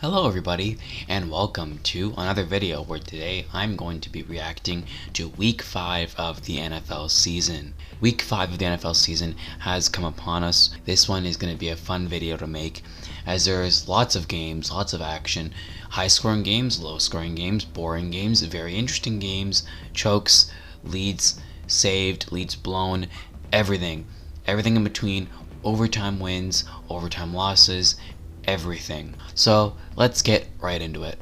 Hello everybody, and welcome to another video where today I'm going to be reacting to Week 5 of the NFL season. Week 5 of the NFL season has come upon us. This one is going to be a fun video to make as there's lots of games, lots of action, high scoring games, low scoring games, boring games, very interesting games, chokes, leads saved, leads blown, everything in between, overtime wins, overtime losses, everything. So let's get right into it.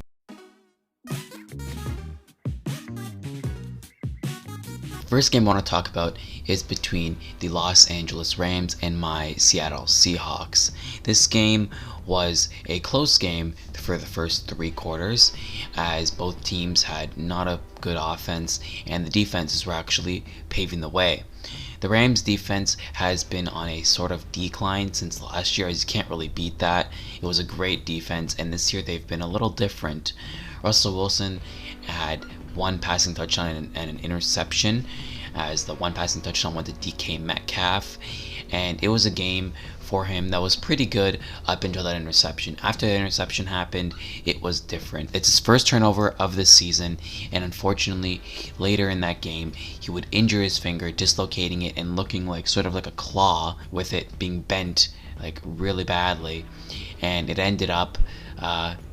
First game I want to talk about is between the Los Angeles Rams and my Seattle Seahawks. This game was a close game for the first 3 quarters as both teams had not a good offense and the defenses were actually paving the way. The Rams defense has been on a sort of decline since last year, as you can't really beat that. It was a great defense, and this year they've been a little different. Russell Wilson had 1 passing touchdown and an interception, as the 1 passing touchdown went to DK Metcalf, and it was a game for him that was pretty good up until that interception. After the interception happened, it was different. It's his first turnover of the season, and unfortunately, later in that game, he would injure his finger, dislocating it and looking like sort of like a claw with it being bent like really badly, and it ended up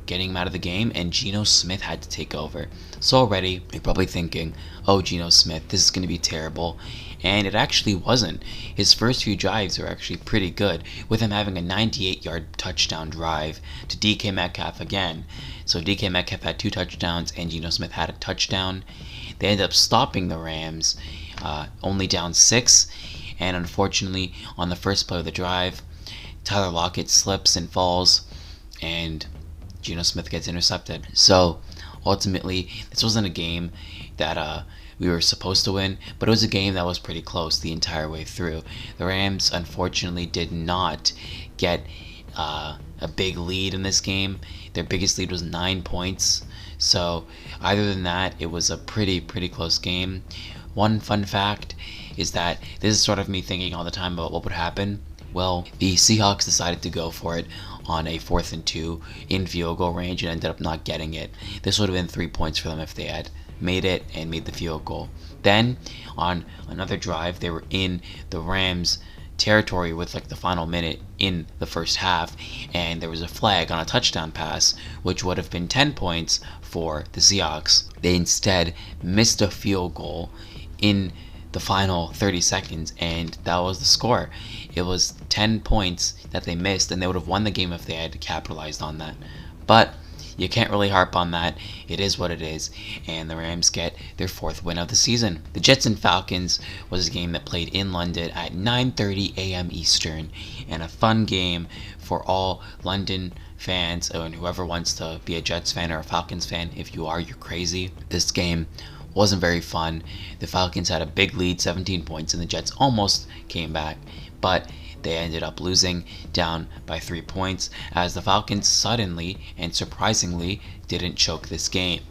getting him out of the game, and Geno Smith had to take over. So already, you're probably thinking, oh, Geno Smith, this is going to be terrible. And it actually wasn't. His first few drives were actually pretty good, with him having a 98-yard touchdown drive to DK Metcalf again. So DK Metcalf had 2 touchdowns, and Geno Smith had a touchdown. They ended up stopping the Rams, only down 6. And unfortunately, on the first play of the drive, Tyler Lockett slips and falls, and Geno Smith gets intercepted. So ultimately, this wasn't a game that we were supposed to win, but it was a game that was pretty close the entire way through. The Rams unfortunately did not get a big lead in this game. Their biggest lead was 9 points. So other than that, it was a pretty close game. One fun fact is that this is sort of me thinking all the time about what would happen. Well, the Seahawks decided to go for it on a 4th and 2 in field goal range and ended up not getting it. This would have been 3 points for them if they had made it and made the field goal. Then on another drive, they were in the Rams territory with like the final minute in the first half, and there was a flag on a touchdown pass which would have been 10 points for the Seahawks. They instead missed a field goal in the final 30 seconds, and that was the score. It was 10 points that they missed, and they would have won the game if they had capitalized on that. But you can't really harp on that. It is what it is, and the Rams get their 4th win of the season. The Jets and Falcons was a game that played in London at 9:30 a.m. Eastern, and a fun game for all London fans and whoever wants to be a Jets fan or a Falcons fan. If you are, you're crazy. This game wasn't very fun. The Falcons had a big lead, 17 points, and the Jets almost came back, but they ended up losing down by 3 points as the Falcons suddenly and surprisingly didn't choke this game.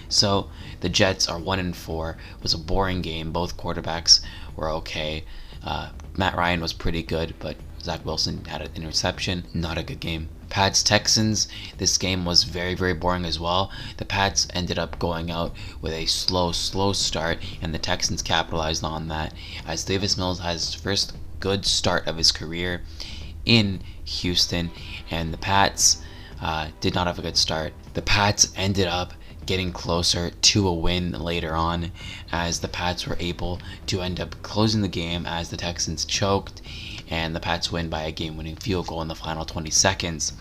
So the Jets are 1-4. It was a boring game. Both quarterbacks were okay. Matt Ryan was pretty good, but Zach Wilson had an interception. Not a good game. Pats-Texans, this game was very boring as well. The Pats ended up going out with a slow start, and the Texans capitalized on that as Davis Mills has his first good start of his career in Houston, and the Pats did not have a good start. The Pats ended up getting closer to a win later on as the Pats were able to end up closing the game as the Texans choked, and the Pats win by a game-winning field goal in the final 20 seconds.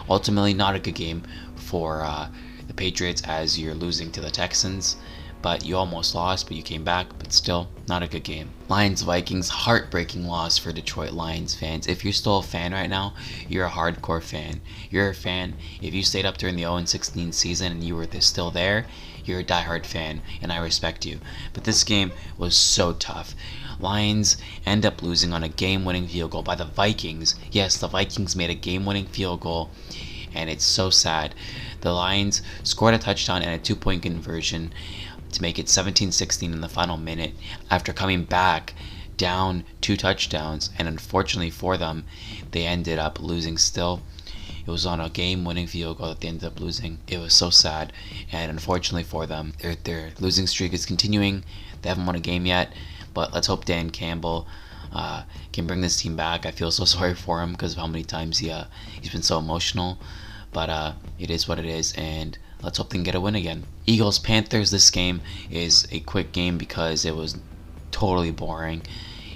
Ultimately, not a good game for the Patriots as you're losing to the Texans, but you almost lost, but you came back, but still not a good game. Lions-Vikings, heartbreaking loss for Detroit Lions fans. If you're still a fan right now, you're a hardcore fan. You're a fan. If you stayed up during the 0-16 season and you were still there, you're a diehard fan, and I respect you. But this game was so tough. Lions end up losing on a game-winning field goal by the Vikings. Yes, the Vikings made a game-winning field goal, and it's so sad. The Lions scored a touchdown and a 2-point conversion to make it 17-16 in the final minute after coming back down 2 touchdowns, and unfortunately for them, they ended up losing still. It was on a game-winning field goal that they ended up losing. It was so sad, and unfortunately for them, their losing streak is continuing. They haven't won a game yet, but let's hope Dan Campbell can bring this team back. I feel so sorry for him because of how many times he's been so emotional, but it is what it is, and let's hope they can get a win again. Eagles Panthers. This game is a quick game because it was totally boring.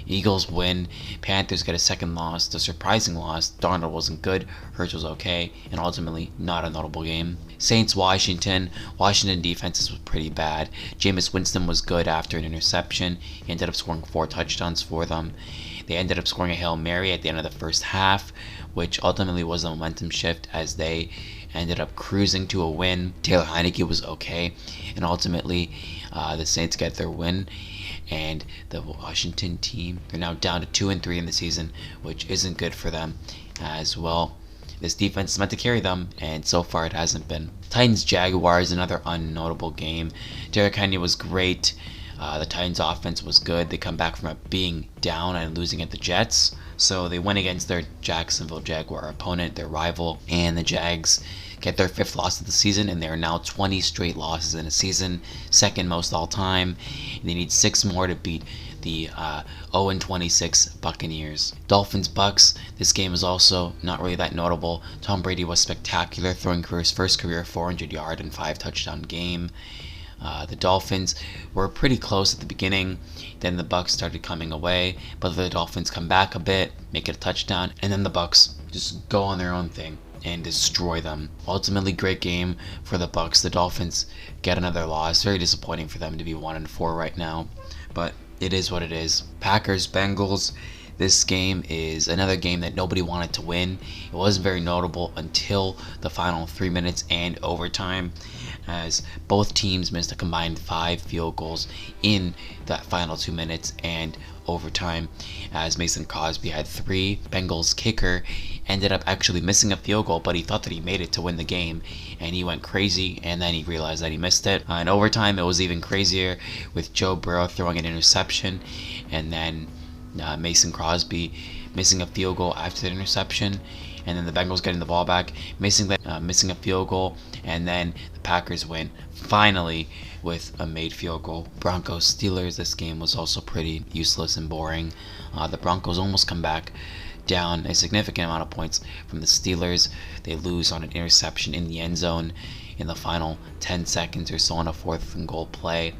Eagles win. Panthers get a second loss. The surprising loss. Darnold wasn't good. Hurts was okay. And ultimately, not a notable game. Saints Washington. Washington defense was pretty bad. Jameis Winston was good after an interception. He ended up scoring 4 touchdowns for them. They ended up scoring a Hail Mary at the end of the first half, which ultimately was a momentum shift as they ended up cruising to a win. Taylor Heineke was okay. And ultimately, the Saints get their win. And the Washington team, they're now down to 2-3 in the season, which isn't good for them as well. This defense is meant to carry them, and so far it hasn't been. Titans Jaguars, another unnotable game. Derrick Henry was great. The Titans offense was good. They come back from being down and losing at the Jets. So they went against their Jacksonville Jaguar opponent, their rival, and the Jags get their 5th loss of the season, and they are now 20 straight losses in a season, second most all time. They need 6 more to beat the 0-26 Buccaneers. Dolphins Bucks. This game is also not really that notable. Tom Brady was spectacular, throwing for his first career 400-yard and 5 touchdown game. The Dolphins were pretty close at the beginning. Then the Bucks started coming away, but the Dolphins come back a bit, make it a touchdown, and then the Bucks just go on their own thing and destroy them. Ultimately, great game for the Bucks. The Dolphins get another loss. Very disappointing for them to be 1-4 right now, but it is what it is. Packers Bengals. This game is another game that nobody wanted to win. It wasn't very notable until the final 3 minutes and overtime, as both teams missed a combined 5 field goals in that final 2 minutes and overtime, as Mason Crosby had 3. Bengals kicker ended up actually missing a field goal, but he thought that he made it to win the game, and he went crazy, and then he realized that he missed it. In overtime, it was even crazier with Joe Burrow throwing an interception, and then Mason Crosby missing a field goal after the interception, and then the Bengals getting the ball back, missing a field goal, and then the Packers win finally with a made field goal. Broncos Steelers. This game was also pretty useless and boring. The Broncos almost come back down a significant amount of points from the Steelers. They lose on an interception in the end zone in the final 10 seconds or so on a 4th and goal play,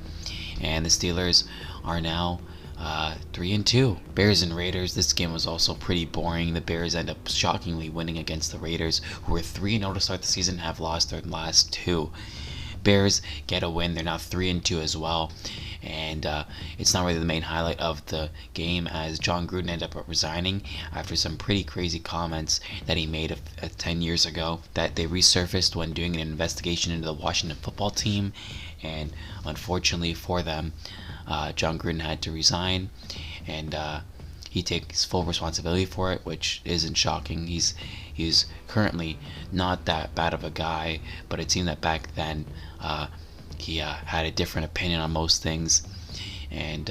and the Steelers are now 3-2. Bears and Raiders. This game was also pretty boring. The Bears end up shockingly winning against the Raiders, who were 3-0 to start the season, have lost their last 2. Bears get a win. They're now 3-2 as well, and it's not really the main highlight of the game, as John Gruden ended up resigning after some pretty crazy comments that he made 10 years ago that they resurfaced when doing an investigation into the Washington football team, and unfortunately for them, John Gruden had to resign, and he takes full responsibility for it, which isn't shocking. He's currently not that bad of a guy, but it seemed that back then he had a different opinion on most things, and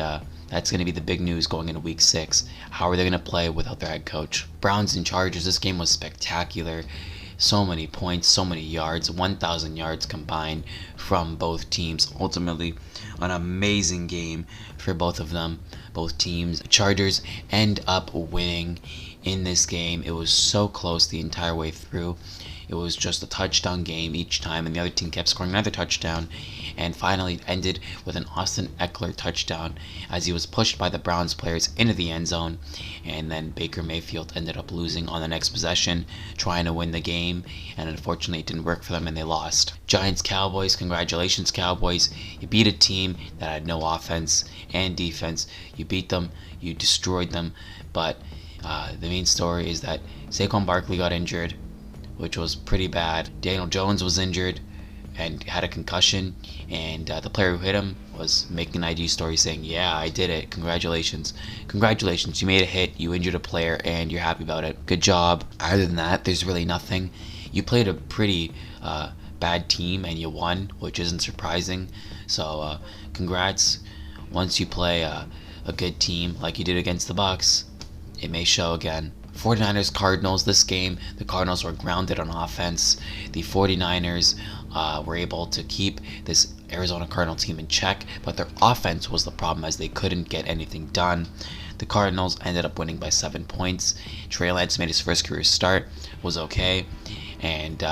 that's going to be the big news going into Week 6. How are they going to play without their head coach? Browns and Chargers. This game was spectacular. So many points, so many yards, 1,000 yards combined from both teams. Ultimately, an amazing game for both of them, both teams. Chargers end up winning in this game. It was so close the entire way through. It was just a touchdown game each time, and the other team kept scoring another touchdown, and finally it ended with an Austin Eckler touchdown as he was pushed by the Browns players into the end zone, and then Baker Mayfield ended up losing on the next possession, trying to win the game, and unfortunately it didn't work for them and they lost. Giants Cowboys. Congratulations, Cowboys. You beat a team that had no offense and defense. You beat them, you destroyed them, but the main story is that Saquon Barkley got injured, which was pretty bad. Daniel Jones was injured and had a concussion, and the player who hit him was making an IG story saying, "Yeah, I did it. Congratulations. Congratulations. You made a hit, you injured a player, and you're happy about it. Good job." Other than that, there's really nothing. You played a pretty bad team and you won, which isn't surprising. So congrats. Once you play a good team like you did against the Bucks, it may show again 49ers Cardinals, this game, the Cardinals were grounded on offense. The 49ers were able to keep this Arizona Cardinal team in check, but their offense was the problem as they couldn't get anything done. The Cardinals ended up winning by 7 points. Trey Lance made his first career start, was okay, and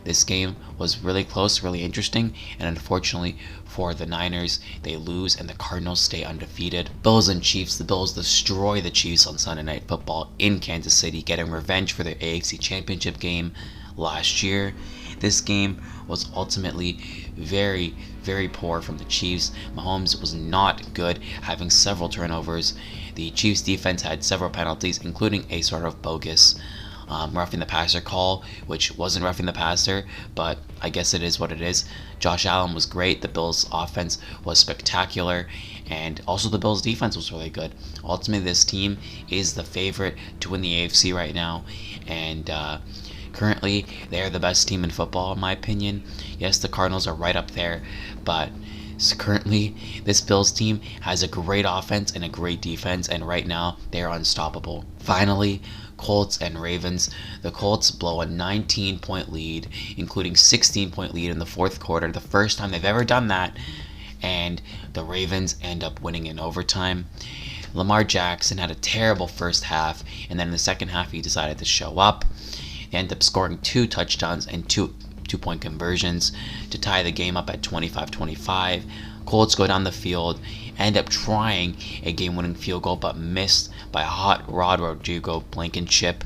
this game was really close, really interesting, and unfortunately for the Niners, they lose and the Cardinals stay undefeated. Bills and Chiefs, the Bills destroy the Chiefs on Sunday Night Football in Kansas City, getting revenge for their AFC Championship game last year. This game was ultimately very, very poor from the Chiefs. Mahomes was not good, having several turnovers. The Chiefs defense had several penalties, including a sort of bogus roughing the passer call, which wasn't roughing the passer, but I guess it is what it is. Josh Allen was great. The Bills' offense was spectacular, and also the Bills' defense was really good. Ultimately, this team is the favorite to win the AFC right now, and currently they are the best team in football, in my opinion. Yes, the Cardinals are right up there, but currently this Bills team has a great offense and a great defense, and right now they are unstoppable. Finally, Colts and Ravens. The Colts blow a 19-point lead, including 16-point lead in the fourth quarter, the first time they've ever done that, and the Ravens end up winning in overtime. Lamar Jackson had a terrible first half, and then in the second half he decided to show up. They end up scoring 2 touchdowns and two-point conversions to tie the game up at 25-25. Colts go down the field, end up trying a game-winning field goal, but missed by a hot Rod Rodrigo Blankenship,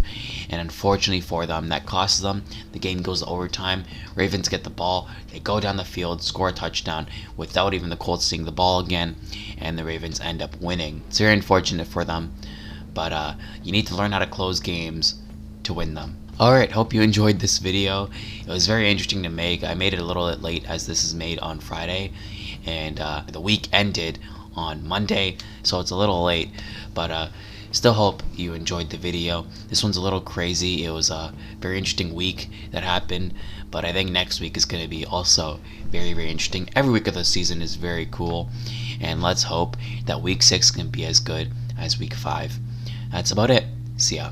and unfortunately for them, that costs them. The game goes to overtime. Ravens get the ball, they go down the field, score a touchdown without even the Colts seeing the ball again, and the Ravens end up winning. It's very unfortunate for them, but you need to learn how to close games to win them. Alright, hope you enjoyed this video. It was very interesting to make. I made it a little bit late as this is made on Friday, and the week ended on Monday, so it's a little late, but still hope you enjoyed the video. This one's a little crazy. It was a very interesting week that happened, but I think next week is going to be also very, very interesting. Every week of the season is very cool, and let's hope that week 6 can be as good as week 5. That's about it. See ya.